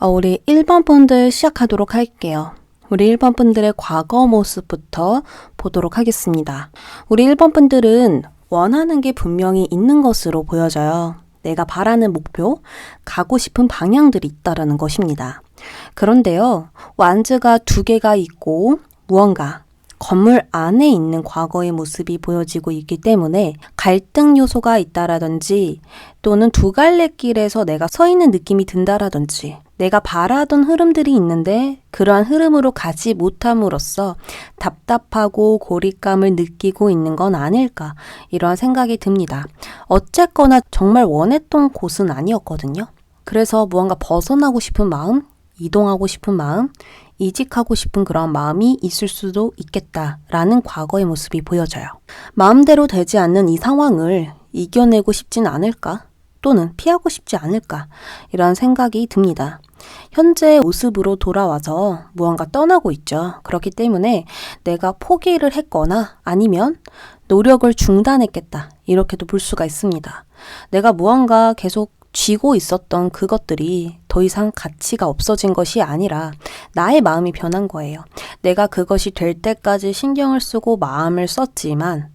우리 1번 분들 시작하도록 할게요. 우리 1번 분들의 과거 모습부터 보도록 하겠습니다. 우리 1번 분들은 원하는 게 분명히 있는 것으로 보여져요. 내가 바라는 목표, 가고 싶은 방향들이 있다라는 것입니다. 그런데요, 완즈가 2개가 있고 무언가 건물 안에 있는 과거의 모습이 보여지고 있기 때문에 갈등 요소가 있다라든지 또는 두 갈래 길에서 내가 서 있는 느낌이 든다라든지 내가 바라던 흐름들이 있는데 그러한 흐름으로 가지 못함으로써 답답하고 고립감을 느끼고 있는 건 아닐까 이러한 생각이 듭니다. 어쨌거나 정말 원했던 곳은 아니었거든요. 그래서 무언가 벗어나고 싶은 마음, 이동하고 싶은 마음, 이직하고 싶은 그런 마음이 있을 수도 있겠다라는 과거의 모습이 보여져요. 마음대로 되지 않는 이 상황을 이겨내고 싶진 않을까? 또는 피하고 싶지 않을까? 이런 생각이 듭니다. 현재의 모습으로 돌아와서 무언가 떠나고 있죠. 그렇기 때문에 내가 포기를 했거나 아니면 노력을 중단했겠다. 이렇게도 볼 수가 있습니다. 내가 무언가 계속 쥐고 있었던 그것들이 더 이상 가치가 없어진 것이 아니라 나의 마음이 변한 거예요. 내가 그것이 될 때까지 신경을 쓰고 마음을 썼지만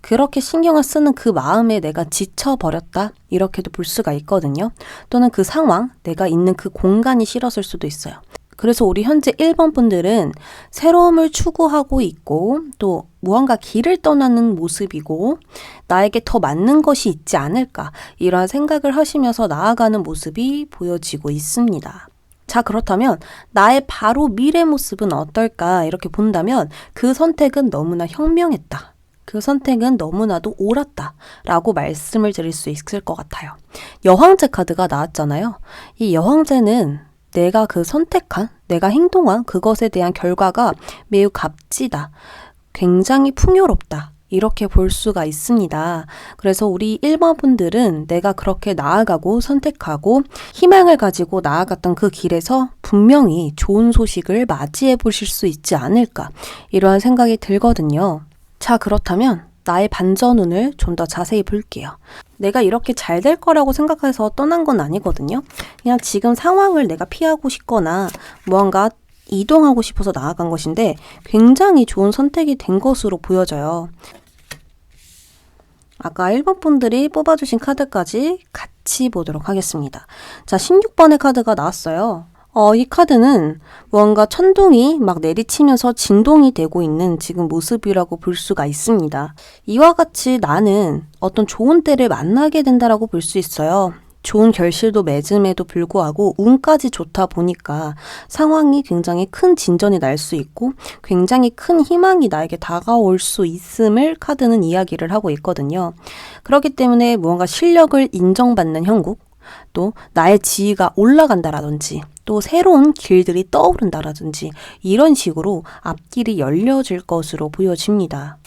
그렇게 신경을 쓰는 그 마음에 내가 지쳐버렸다? 이렇게도 볼 수가 있거든요. 또는 그 상황, 내가 있는 그 공간이 싫었을 수도 있어요. 그래서 우리 현재 1번 분들은 새로움을 추구하고 있고 또 무언가 길을 떠나는 모습이고 나에게 더 맞는 것이 있지 않을까 이러한 생각을 하시면서 나아가는 모습이 보여지고 있습니다. 자, 그렇다면 나의 바로 미래 모습은 어떨까 이렇게 본다면 그 선택은 너무나 현명했다. 그 선택은 너무나도 옳았다 라고 말씀을 드릴 수 있을 것 같아요. 여황제 카드가 나왔잖아요. 이 여황제는 내가 그 선택한, 내가 행동한 그것에 대한 결과가 매우 값지다. 굉장히 풍요롭다. 이렇게 볼 수가 있습니다. 그래서 우리 1번 분들은 내가 그렇게 나아가고 선택하고 희망을 가지고 나아갔던 그 길에서 분명히 좋은 소식을 맞이해 보실 수 있지 않을까. 이러한 생각이 들거든요. 자, 그렇다면 나의 반전운을 좀 더 자세히 볼게요. 내가 이렇게 잘 될 거라고 생각해서 떠난 건 아니거든요. 그냥 지금 상황을 내가 피하고 싶거나 무언가 이동하고 싶어서 나아간 것인데 굉장히 좋은 선택이 된 것으로 보여져요. 아까 1번 분들이 뽑아주신 카드까지 같이 보도록 하겠습니다. 자, 16번의 카드가 나왔어요. 이 카드는 무언가 천둥이 막 내리치면서 진동이 되고 있는 지금 모습이라고 볼 수가 있습니다. 이와 같이 나는 어떤 좋은 때를 만나게 된다라고 볼 수 있어요. 좋은 결실도 맺음에도 불구하고 운까지 좋다 보니까 상황이 굉장히 큰 진전이 날 수 있고 굉장히 큰 희망이 나에게 다가올 수 있음을 카드는 이야기를 하고 있거든요. 그렇기 때문에 무언가 실력을 인정받는 형국, 또 나의 지위가 올라간다라든지 또 새로운 길들이 떠오른다라든지 이런 식으로 앞길이 열려질 것으로 보여집니다.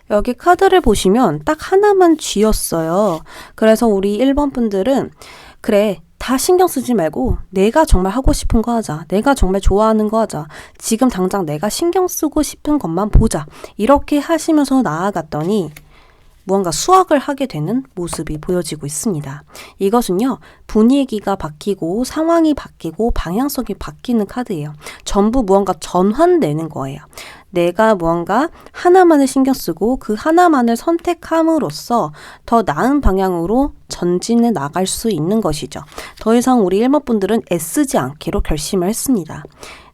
여기 카드를 보시면 딱 하나만 쥐었어요. 그래서 우리 1번 분들은 그래, 다 신경 쓰지 말고 내가 정말 하고 싶은 거 하자. 내가 정말 좋아하는 거 하자. 지금 당장 내가 신경 쓰고 싶은 것만 보자. 이렇게 하시면서 나아갔더니 무언가 수확을 하게 되는 모습이 보여지고 있습니다. 이것은요, 분위기가 바뀌고 상황이 바뀌고 방향성이 바뀌는 카드예요. 전부 무언가 전환되는 거예요. 내가 무언가 하나만을 신경 쓰고 그 하나만을 선택함으로써 더 나은 방향으로 전진해 나갈 수 있는 것이죠. 더 이상 우리 1번 분들은 애쓰지 않기로 결심을 했습니다.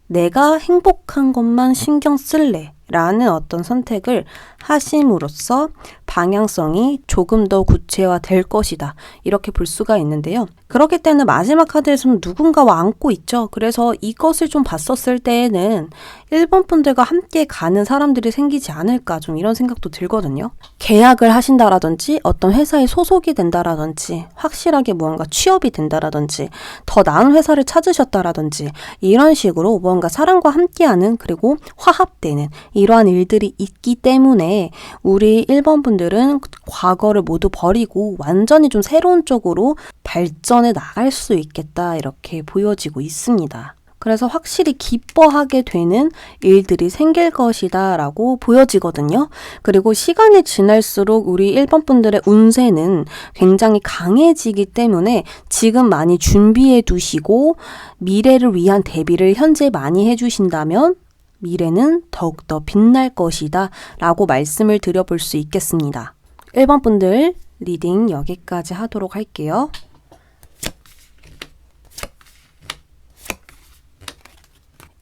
내가 행복한 것만 신경 쓸래 라는 어떤 선택을 하심으로써 방향성이 조금 더 구체화될 것이다. 이렇게 볼 수가 있는데요. 그렇기 때문에 마지막 카드에서는 누군가와 안고 있죠. 그래서 이것을 좀 봤었을 때에는 1번 분들과 함께 가는 사람들이 생기지 않을까 좀 이런 생각도 들거든요. 계약을 하신다라든지 어떤 회사에 소속이 된다라든지 확실하게 무언가 취업이 된다라든지 더 나은 회사를 찾으셨다라든지 이런 식으로 무언가 사람과 함께하는 그리고 화합되는 이러한 일들이 있기 때문에 우리 1번 분들은 과거를 모두 버리고 완전히 좀 새로운 쪽으로 발전해 나갈 수 있겠다 이렇게 보여지고 있습니다. 그래서 확실히 기뻐하게 되는 일들이 생길 것이다 라고 보여지거든요. 그리고 시간이 지날수록 우리 1번 분들의 운세는 굉장히 강해지기 때문에 지금 많이 준비해 두시고 미래를 위한 대비를 현재 많이 해주신다면 미래는 더욱더 빛날 것이다 라고 말씀을 드려볼 수 있겠습니다. 1번 분들 리딩 여기까지 하도록 할게요.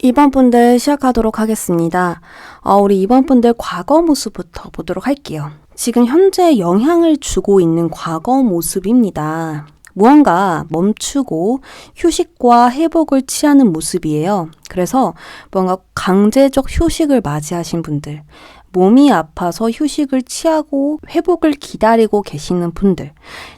2번 분들 시작하도록 하겠습니다. 우리 2번 분들 과거 모습부터 보도록 할게요. 지금 현재 영향을 주고 있는 과거 모습입니다. 무언가 멈추고 휴식과 회복을 취하는 모습이에요. 그래서 뭔가 강제적 휴식을 맞이하신 분들, 몸이 아파서 휴식을 취하고 회복을 기다리고 계시는 분들,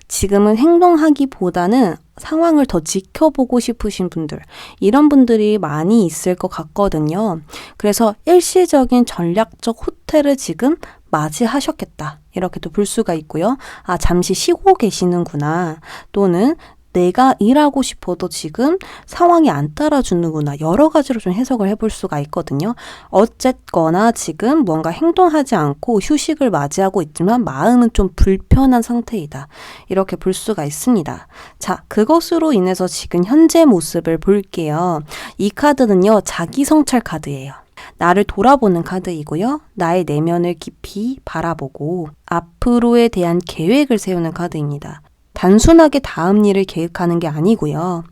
지금은 행동하기보다는 상황을 더 지켜보고 싶으신 분들, 이런 분들이 많이 있을 것 같거든요. 그래서 일시적인 전략적 후퇴를 지금 맞이하셨겠다. 이렇게도 볼 수가 있고요. 잠시 쉬고 계시는구나. 또는 내가 일하고 싶어도 지금 상황이 안 따라주는구나. 여러 가지로 좀 해석을 해볼 수가 있거든요. 어쨌거나 지금 뭔가 행동하지 않고 휴식을 맞이하고 있지만 마음은 좀 불편한 상태이다. 이렇게 볼 수가 있습니다. 자, 그것으로 인해서 지금 현재 모습을 볼게요. 이 카드는요, 자기 성찰 카드예요. 나를 돌아보는 카드이고요. 나의 내면을 깊이 바라보고 앞으로에 대한 계획을 세우는 카드입니다. 단순하게 다음 일을 계획하는 게 아니고요.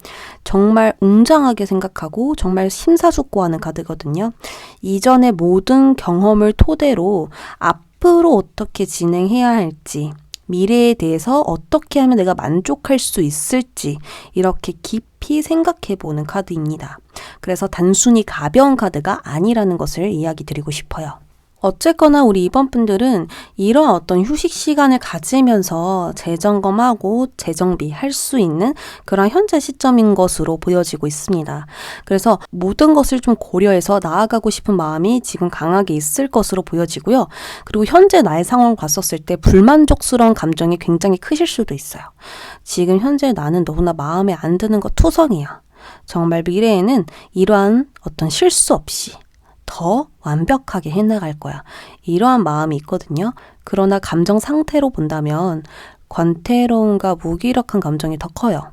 정말 웅장하게 생각하고 정말 심사숙고하는 카드거든요. 이전의 모든 경험을 토대로 앞으로 어떻게 진행해야 할지, 미래에 대해서 어떻게 하면 내가 만족할 수 있을지 이렇게 깊이 생각해보는 카드입니다. 그래서 단순히 가벼운 카드가 아니라는 것을 이야기 드리고 싶어요. 어쨌거나 우리 2번 분들은 이런 어떤 휴식 시간을 가지면서 재점검하고 재정비할 수 있는 그런 현재 시점인 것으로 보여지고 있습니다. 그래서 모든 것을 좀 고려해서 나아가고 싶은 마음이 지금 강하게 있을 것으로 보여지고요. 그리고 현재 나의 상황을 봤었을 때 불만족스러운 감정이 굉장히 크실 수도 있어요. 지금 현재 나는 너무나 마음에 안 드는 거 투성이야. 정말 미래에는 이러한 어떤 실수 없이 더 완벽하게 해나갈 거야. 이러한 마음이 있거든요. 그러나 감정 상태로 본다면 권태로움과 무기력한 감정이 더 커요.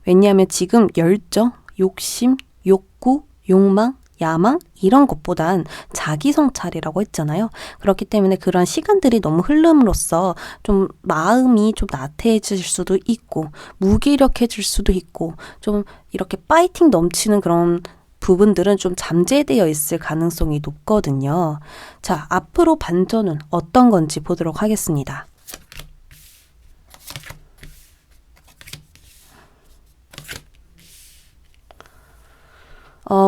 왜냐하면 지금 열정, 욕심, 욕구, 욕망, 야망 이런 것보단 자기 성찰이라고 했잖아요. 그렇기 때문에 그런 시간들이 너무 흐름으로써 좀 마음이 좀 나태해질 수도 있고 무기력해질 수도 있고 좀 이렇게 파이팅 넘치는 그런 부분들은 좀 잠재되어 있을 가능성이 높거든요. 자, 앞으로 반전은 어떤 건지 보도록 하겠습니다.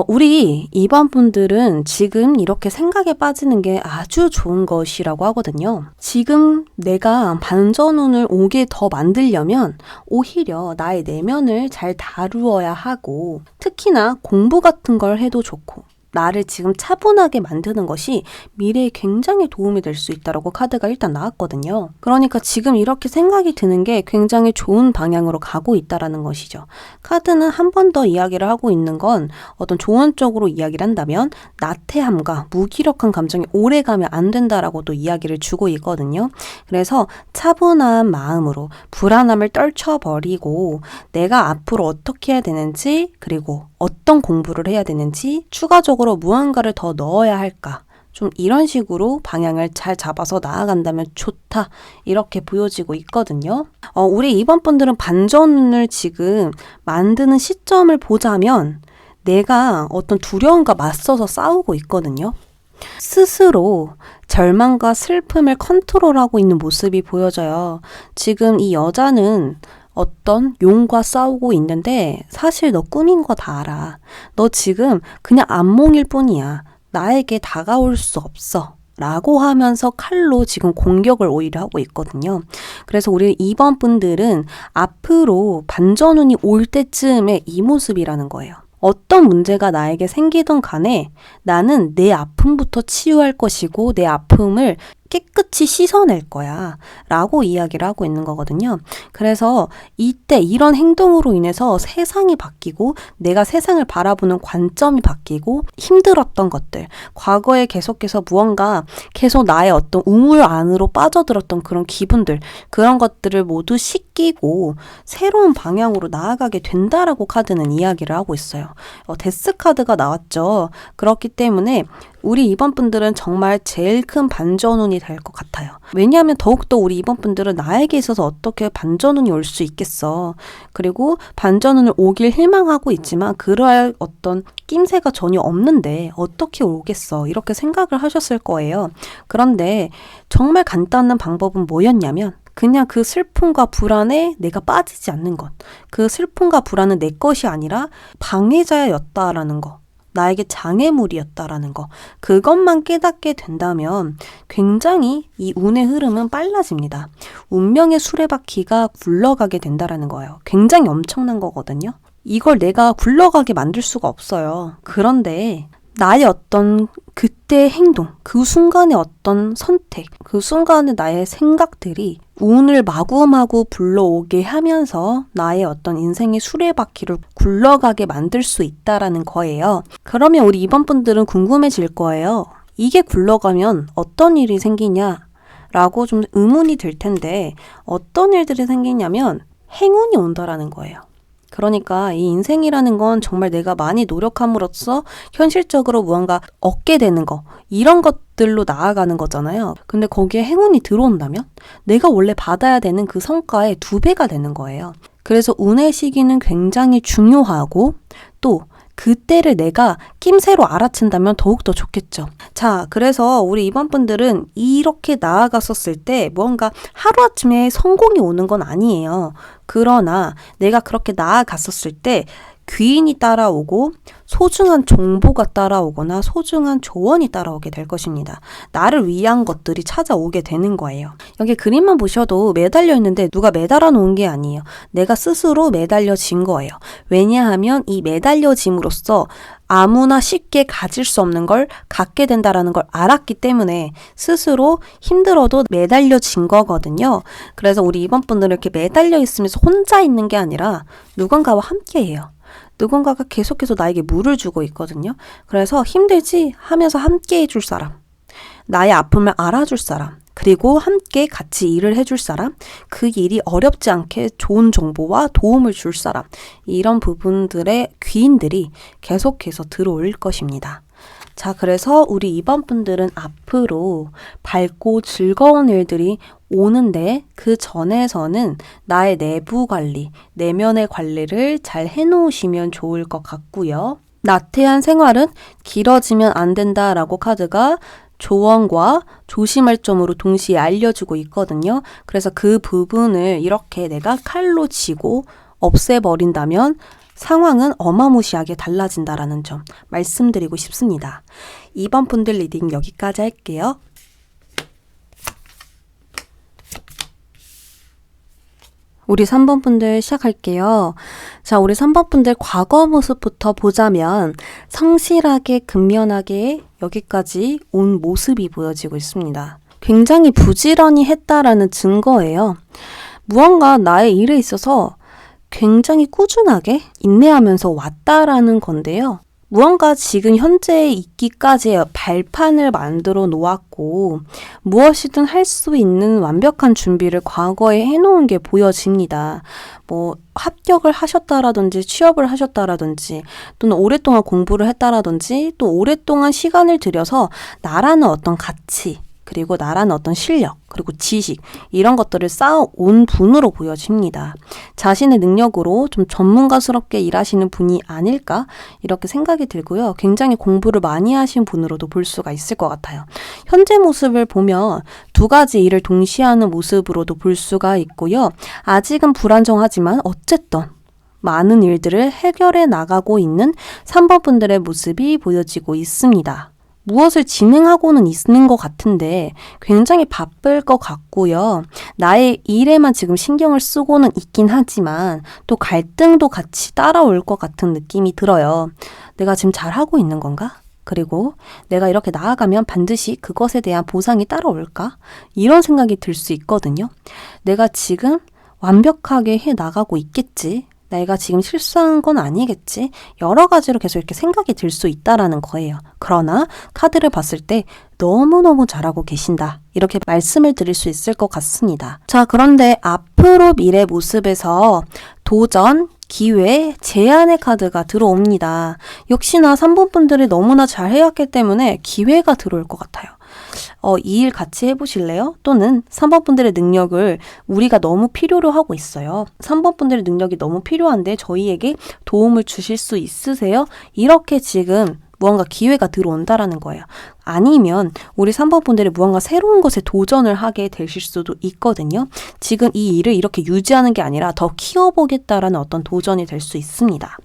우리 2번 분들은 지금 이렇게 생각에 빠지는 게 아주 좋은 것이라고 하거든요. 지금 내가 반전운을 오게 더 만들려면 오히려 나의 내면을 잘 다루어야 하고 특히나 공부 같은 걸 해도 좋고 나를 지금 차분하게 만드는 것이 미래에 굉장히 도움이 될 수 있다고 카드가 일단 나왔거든요. 그러니까 지금 이렇게 생각이 드는 게 굉장히 좋은 방향으로 가고 있다라는 것이죠. 카드는 한 번 더 이야기를 하고 있는 건 어떤 조언적으로 이야기를 한다면 나태함과 무기력한 감정이 오래 가면 안 된다라고 또 이야기를 주고 있거든요. 그래서 차분한 마음으로 불안함을 떨쳐버리고 내가 앞으로 어떻게 해야 되는지 그리고 어떤 공부를 해야 되는지 추가적으로 무언가를 더 넣어야 할까 좀 이런 식으로 방향을 잘 잡아서 나아간다면 좋다 이렇게 보여지고 있거든요. 우리 2번 분들은 반전을 지금 만드는 시점을 보자면 내가 어떤 두려움과 맞서서 싸우고 있거든요. 스스로 절망과 슬픔을 컨트롤하고 있는 모습이 보여져요. 지금 이 여자는 어떤 용과 싸우고 있는데 사실 너 꾸민 거 다 알아. 너 지금 그냥 안몽일 뿐이야. 나에게 다가올 수 없어. 라고 하면서 칼로 지금 공격을 오히려 하고 있거든요. 그래서 우리 2번 분들은 앞으로 반전운이 올 때쯤에 이 모습이라는 거예요. 어떤 문제가 나에게 생기든 간에 나는 내 아픔부터 치유할 것이고 내 아픔을 깨끗이 씻어낼 거야 라고 이야기를 하고 있는 거거든요. 그래서 이때 이런 행동으로 인해서 세상이 바뀌고 내가 세상을 바라보는 관점이 바뀌고 힘들었던 것들, 과거에 계속해서 무언가 계속 나의 어떤 우물 안으로 빠져들었던 그런 기분들, 그런 것들을 모두 씻기고 새로운 방향으로 나아가게 된다라고 카드는 이야기를 하고 있어요. 데스 카드가 나왔죠. 그렇기 때문에 우리 2번 분들은 정말 제일 큰 반전운이 될 것 같아요. 왜냐하면 더욱더 우리 2번 분들은 나에게 있어서 어떻게 반전운이 올 수 있겠어. 그리고 반전운을 오길 희망하고 있지만 그럴 어떤 낌새가 전혀 없는데 어떻게 오겠어. 이렇게 생각을 하셨을 거예요. 그런데 정말 간단한 방법은 뭐였냐면 그냥 그 슬픔과 불안에 내가 빠지지 않는 것. 그 슬픔과 불안은 내 것이 아니라 방해자였다라는 거. 나에게 장애물이었다라는 거. 그것만 깨닫게 된다면 굉장히 이 운의 흐름은 빨라집니다. 운명의 수레바퀴가 굴러가게 된다라는 거예요. 굉장히 엄청난 거거든요. 이걸 내가 굴러가게 만들 수가 없어요. 그런데 나의 어떤 그때의 행동, 그 순간의 어떤 선택, 그 순간의 나의 생각들이 운을 마구마구 불러오게 하면서 나의 어떤 인생의 수레바퀴를 굴러가게 만들 수 있다라는 거예요. 그러면 우리 2번 분들은 궁금해질 거예요. 이게 굴러가면 어떤 일이 생기냐? 라고 좀 의문이 들 텐데 어떤 일들이 생기냐면 행운이 온다라는 거예요. 그러니까 이 인생이라는 건 정말 내가 많이 노력함으로써 현실적으로 무언가 얻게 되는 거, 이런 것들로 나아가는 거잖아요. 근데 거기에 행운이 들어온다면 내가 원래 받아야 되는 그 성과의 2배가 되는 거예요. 그래서 운의 시기는 굉장히 중요하고 또 그때를 내가 낌새로 알아챈다면 더욱더 좋겠죠. 자, 그래서 우리 2번 분들은 이렇게 나아갔었을 때 뭔가 하루아침에 성공이 오는 건 아니에요. 그러나 내가 그렇게 나아갔었을 때 귀인이 따라오고 소중한 정보가 따라오거나 소중한 조언이 따라오게 될 것입니다. 나를 위한 것들이 찾아오게 되는 거예요. 여기 그림만 보셔도 매달려 있는데 누가 매달아 놓은 게 아니에요. 내가 스스로 매달려진 거예요. 왜냐하면 이 매달려짐으로써 아무나 쉽게 가질 수 없는 걸 갖게 된다라는 걸 알았기 때문에 스스로 힘들어도 매달려진 거거든요. 그래서 우리 2번 분들은 이렇게 매달려 있으면서 혼자 있는 게 아니라 누군가와 함께 해요. 누군가가 계속해서 나에게 물을 주고 있거든요. 그래서 힘들지 하면서 함께 해줄 사람, 나의 아픔을 알아줄 사람, 그리고 함께 같이 일을 해줄 사람, 그 일이 어렵지 않게 좋은 정보와 도움을 줄 사람, 이런 부분들의 귀인들이 계속해서 들어올 것입니다. 자, 그래서 우리 2번 분들은 앞으로 밝고 즐거운 일들이 오는데 그 전에서는 나의 내부 관리, 내면의 관리를 잘 해놓으시면 좋을 것 같고요. 나태한 생활은 길어지면 안 된다라고 카드가 조언과 조심할 점으로 동시에 알려주고 있거든요. 그래서 그 부분을 이렇게 내가 칼로 쥐고 없애버린다면 상황은 어마무시하게 달라진다라는 점 말씀드리고 싶습니다. 2번 분들 리딩 여기까지 할게요. 우리 3번 분들 시작할게요. 자, 우리 3번 분들 과거 모습부터 보자면 성실하게 근면하게 여기까지 온 모습이 보여지고 있습니다. 굉장히 부지런히 했다라는 증거예요. 무언가 나의 일에 있어서 굉장히 꾸준하게 인내하면서 왔다라는 건데요. 무언가 지금 현재에 있기까지의 발판을 만들어 놓았고 무엇이든 할 수 있는 완벽한 준비를 과거에 해놓은 게 보여집니다. 뭐 합격을 하셨다라든지 취업을 하셨다라든지 또는 오랫동안 공부를 했다라든지 또 오랫동안 시간을 들여서 나라는 어떤 가치 그리고 나라는 어떤 실력, 그리고 지식 이런 것들을 쌓아온 분으로 보여집니다. 자신의 능력으로 좀 전문가스럽게 일하시는 분이 아닐까 이렇게 생각이 들고요. 굉장히 공부를 많이 하신 분으로도 볼 수가 있을 것 같아요. 현재 모습을 보면 2가지 일을 동시에 하는 모습으로도 볼 수가 있고요. 아직은 불안정하지만 어쨌든 많은 일들을 해결해 나가고 있는 3번 분들의 모습이 보여지고 있습니다. 무엇을 진행하고는 있는 것 같은데 굉장히 바쁠 것 같고요. 나의 일에만 지금 신경을 쓰고는 있긴 하지만 또 갈등도 같이 따라올 것 같은 느낌이 들어요. 내가 지금 잘하고 있는 건가? 그리고 내가 이렇게 나아가면 반드시 그것에 대한 보상이 따라올까? 이런 생각이 들 수 있거든요. 내가 지금 완벽하게 해 나가고 있겠지. 내가 지금 실수한 건 아니겠지. 여러 가지로 계속 이렇게 생각이 들 수 있다라는 거예요. 그러나 카드를 봤을 때 너무너무 잘하고 계신다. 이렇게 말씀을 드릴 수 있을 것 같습니다. 자, 그런데 앞으로 미래 모습에서 도전, 기회, 제안의 카드가 들어옵니다. 역시나 3번 분들이 너무나 잘 해왔기 때문에 기회가 들어올 것 같아요. 이 일 같이 해보실래요? 또는 3번 분들의 능력을 우리가 너무 필요로 하고 있어요. 3번 분들의 능력이 너무 필요한데 저희에게 도움을 주실 수 있으세요? 이렇게 지금 무언가 기회가 들어온다라는 거예요. 아니면 우리 3번 분들이 무언가 새로운 것에 도전을 하게 되실 수도 있거든요. 지금 이 일을 이렇게 유지하는 게 아니라 더 키워보겠다라는 어떤 도전이 될 수 있습니다.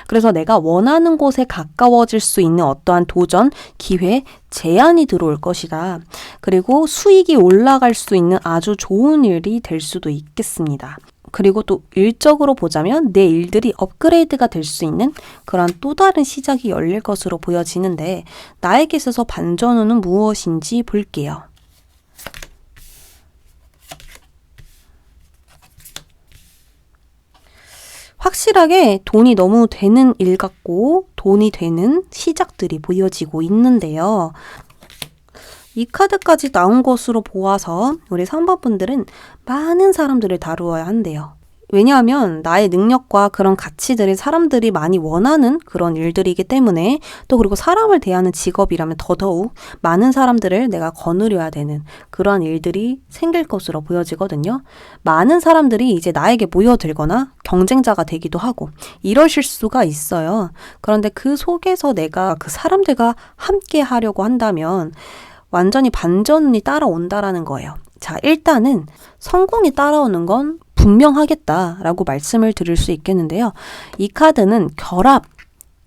그래서 내가 원하는 곳에 가까워질 수 있는 어떠한 도전, 기회, 제안이 들어올 것이다. 그리고 수익이 올라갈 수 있는 아주 좋은 일이 될 수도 있겠습니다. 그리고 또 일적으로 보자면 내 일들이 업그레이드가 될 수 있는 그런 또 다른 시작이 열릴 것으로 보여지는데 나에게 있어서 반전호는 무엇인지 볼게요. 확실하게 돈이 너무 되는 일 같고 돈이 되는 시작들이 보여지고 있는데요. 이 카드까지 나온 것으로 보아서 우리 3번 분들은 많은 사람들을 다루어야 한대요. 왜냐하면 나의 능력과 그런 가치들이 사람들이 많이 원하는 그런 일들이기 때문에 또 그리고 사람을 대하는 직업이라면 더더욱 많은 사람들을 내가 거느려야 되는 그런 일들이 생길 것으로 보여지거든요. 많은 사람들이 이제 나에게 모여들거나 경쟁자가 되기도 하고 이러실 수가 있어요. 그런데 그 속에서 내가 그 사람들과 함께 하려고 한다면 완전히 반전이 따라온다라는 거예요. 자, 일단은 성공이 따라오는 건 분명하겠다라고 말씀을 드릴 수 있겠는데요. 이 카드는 결합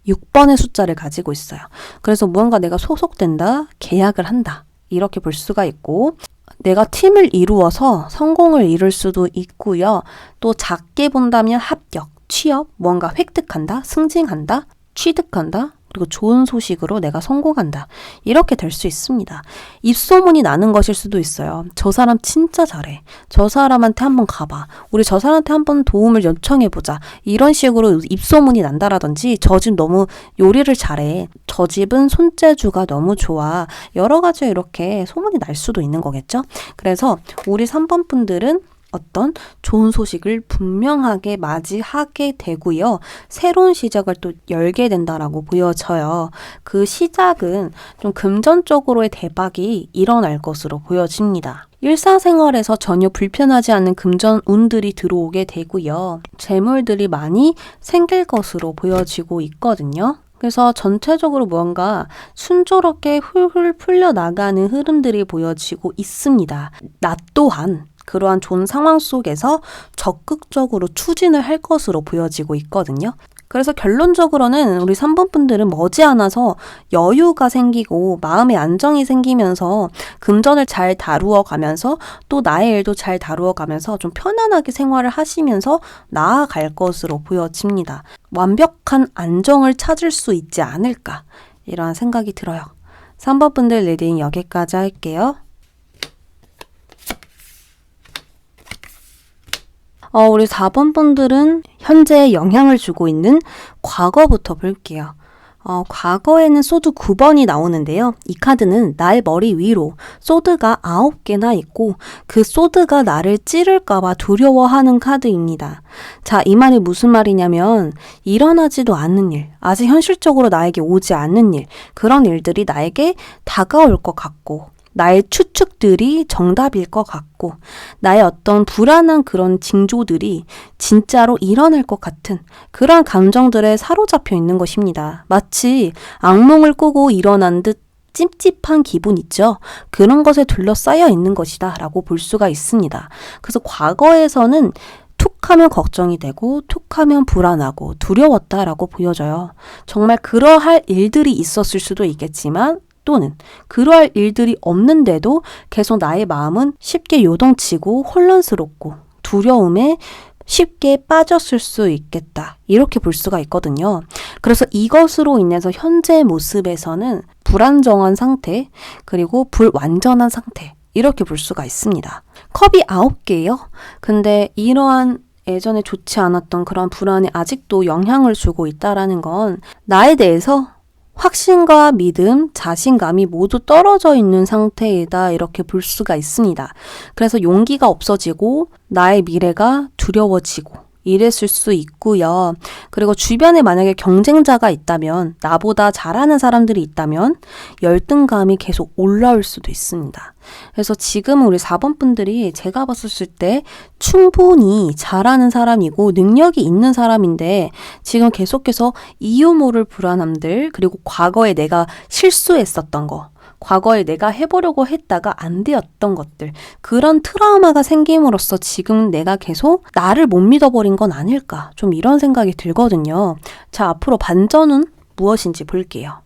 6번의 숫자를 가지고 있어요. 그래서 무언가 내가 소속된다, 계약을 한다 이렇게 볼 수가 있고 내가 팀을 이루어서 성공을 이룰 수도 있고요. 또 작게 본다면 합격, 취업, 무언가 획득한다, 승진한다, 취득한다. 그리고 좋은 소식으로 내가 성공한다. 이렇게 될 수 있습니다. 입소문이 나는 것일 수도 있어요. 저 사람 진짜 잘해. 저 사람한테 한번 가봐. 우리 저 사람한테 한번 도움을 요청해보자. 이런 식으로 입소문이 난다라든지 저 집 너무 요리를 잘해. 저 집은 손재주가 너무 좋아. 여러 가지 이렇게 소문이 날 수도 있는 거겠죠. 그래서 우리 3번 분들은 어떤 좋은 소식을 분명하게 맞이하게 되고요. 새로운 시작을 또 열게 된다라고 보여져요. 그 시작은 좀 금전적으로의 대박이 일어날 것으로 보여집니다. 일상생활에서 전혀 불편하지 않는 금전 운들이 들어오게 되고요. 재물들이 많이 생길 것으로 보여지고 있거든요. 그래서 전체적으로 무언가 순조롭게 훌훌 풀려나가는 흐름들이 보여지고 있습니다. 나 또한 그러한 좋은 상황 속에서 적극적으로 추진을 할 것으로 보여지고 있거든요. 그래서 결론적으로는 우리 3번 분들은 머지않아서 여유가 생기고 마음의 안정이 생기면서 금전을 잘 다루어 가면서 또 나의 일도 잘 다루어 가면서 좀 편안하게 생활을 하시면서 나아갈 것으로 보여집니다. 완벽한 안정을 찾을 수 있지 않을까 이런 생각이 들어요. 3번 분들 리딩 여기까지 할게요. 우리 4번 분들은 현재 영향을 주고 있는 과거부터 볼게요. 과거에는 소드 9번이 나오는데요. 이 카드는 나의 머리 위로 소드가 9개나 있고 그 소드가 나를 찌를까봐 두려워하는 카드입니다. 자, 이 말이 무슨 말이냐면 일어나지도 않는 일, 아직 현실적으로 나에게 오지 않는 일, 그런 일들이 나에게 다가올 것 같고 나의 추측들이 정답일 것 같고 나의 어떤 불안한 그런 징조들이 진짜로 일어날 것 같은 그런 감정들에 사로잡혀 있는 것입니다. 마치 악몽을 꾸고 일어난 듯 찝찝한 기분 있죠? 그런 것에 둘러싸여 있는 것이다 라고 볼 수가 있습니다. 그래서 과거에서는 툭하면 걱정이 되고 툭하면 불안하고 두려웠다라고 보여져요. 정말 그러할 일들이 있었을 수도 있겠지만 또는 그러할 일들이 없는데도 계속 나의 마음은 쉽게 요동치고 혼란스럽고 두려움에 쉽게 빠졌을 수 있겠다. 이렇게 볼 수가 있거든요. 그래서 이것으로 인해서 현재 모습에서는 불안정한 상태, 그리고 불완전한 상태, 이렇게 볼 수가 있습니다. 컵이 9개예요. 근데 이러한 예전에 좋지 않았던 그런 불안이 아직도 영향을 주고 있다라는 건 나에 대해서 확신과 믿음, 자신감이 모두 떨어져 있는 상태이다, 이렇게 볼 수가 있습니다. 그래서 용기가 없어지고 나의 미래가 두려워지고 이랬을 수 있고요. 그리고 주변에 만약에 경쟁자가 있다면, 나보다 잘하는 사람들이 있다면 열등감이 계속 올라올 수도 있습니다. 그래서 지금 우리 4번 분들이 제가 봤을 때 충분히 잘하는 사람이고 능력이 있는 사람인데, 지금 계속해서 이유 모를 불안함들, 그리고 과거에 내가 실수했었던 거, 과거에 내가 해보려고 했다가 안 되었던 것들, 그런 트라우마가 생김으로써 지금 내가 계속 나를 못 믿어버린 건 아닐까, 좀 이런 생각이 들거든요. 자, 앞으로 반전은 무엇인지 볼게요.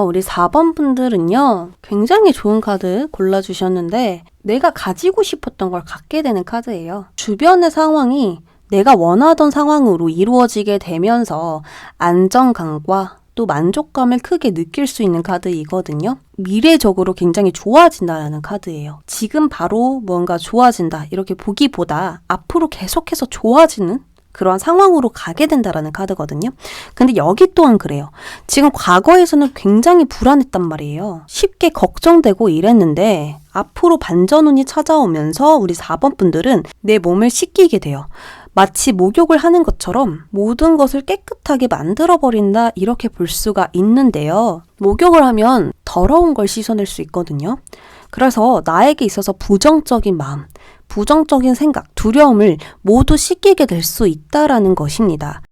우리 4번 분들은요, 굉장히 좋은 카드 골라주셨는데, 내가 가지고 싶었던 걸 갖게 되는 카드예요. 주변의 상황이 내가 원하던 상황으로 이루어지게 되면서 안정감과 또 만족감을 크게 느낄 수 있는 카드이거든요. 미래적으로 굉장히 좋아진다라는 카드예요. 지금 바로 뭔가 좋아진다, 이렇게 보기보다 앞으로 계속해서 좋아지는 그런 상황으로 가게 된다라는 카드거든요. 근데 여기 또한 그래요. 지금 과거에서는 굉장히 불안했단 말이에요. 쉽게 걱정되고 이랬는데 앞으로 반전운이 찾아오면서 우리 4번 분들은 내 몸을 씻기게 돼요. 마치 목욕을 하는 것처럼 모든 것을 깨끗하게 만들어버린다, 이렇게 볼 수가 있는데요. 목욕을 하면 더러운 걸 씻어낼 수 있거든요. 그래서 나에게 있어서 부정적인 마음, 부정적인 생각, 두려움을 모두 씻기게 될 수 있다라는 것입니다.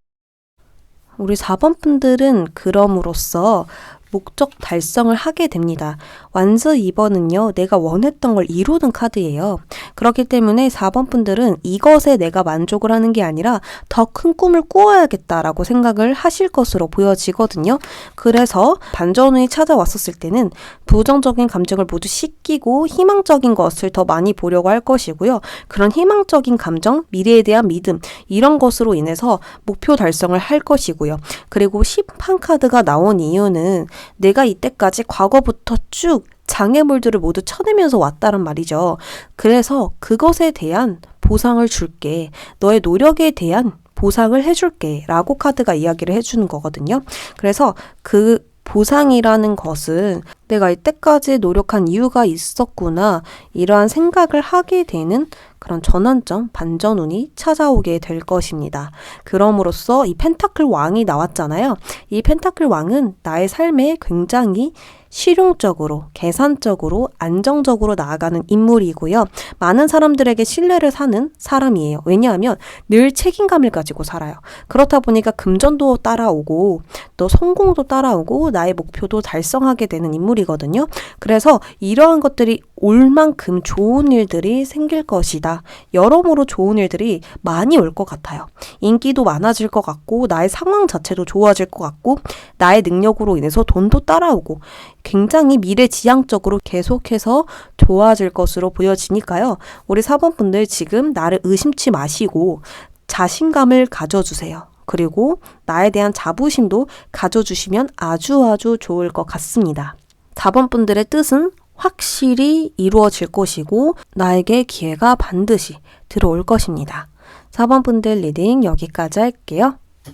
우리 4번 분들은 그럼으로써 목적 달성을 하게 됩니다. 완즈 2번은요, 내가 원했던 걸 이루는 카드예요. 그렇기 때문에 4번 분들은 이것에 내가 만족을 하는 게 아니라 더 큰 꿈을 꾸어야겠다라고 생각을 하실 것으로 보여지거든요. 그래서 반전운이 찾아왔었을 때는 부정적인 감정을 모두 씻기고 희망적인 것을 더 많이 보려고 할 것이고요. 그런 희망적인 감정, 미래에 대한 믿음, 이런 것으로 인해서 목표 달성을 할 것이고요. 그리고 심판 카드가 나온 이유는 내가 이때까지 과거부터 쭉 장애물들을 모두 쳐내면서 왔다란 말이죠. 그래서 그것에 대한 보상을 줄게, 너의 노력에 대한 보상을 해줄게 라고 카드가 이야기를 해주는 거거든요. 그래서 그 보상이라는 것은 내가 이때까지 노력한 이유가 있었구나, 이러한 생각을 하게 되는 그런 전환점, 반전운이 찾아오게 될 것입니다. 그럼으로써 이 펜타클 왕이 나왔잖아요. 이 펜타클 왕은 나의 삶에 굉장히 실용적으로, 계산적으로, 안정적으로 나아가는 인물이고요. 많은 사람들에게 신뢰를 사는 사람이에요. 왜냐하면 늘 책임감을 가지고 살아요. 그렇다 보니까 금전도 따라오고 또 성공도 따라오고 나의 목표도 달성하게 되는 인물이거든요. 그래서 이러한 것들이 올 만큼 좋은 일들이 생길 것이다. 여러모로 좋은 일들이 많이 올 것 같아요. 인기도 많아질 것 같고 나의 상황 자체도 좋아질 것 같고 나의 능력으로 인해서 돈도 따라오고 굉장히 미래지향적으로 계속해서 좋아질 것으로 보여지니까요. 우리 4번 분들 지금 나를 의심치 마시고 자신감을 가져주세요. 그리고 나에 대한 자부심도 가져주시면 아주 좋을 것 같습니다. 4번 분들의 뜻은 확실히 이루어질 것이고 나에게 기회가 반드시 들어올 것입니다. 4번 분들 리딩 여기까지 할게요.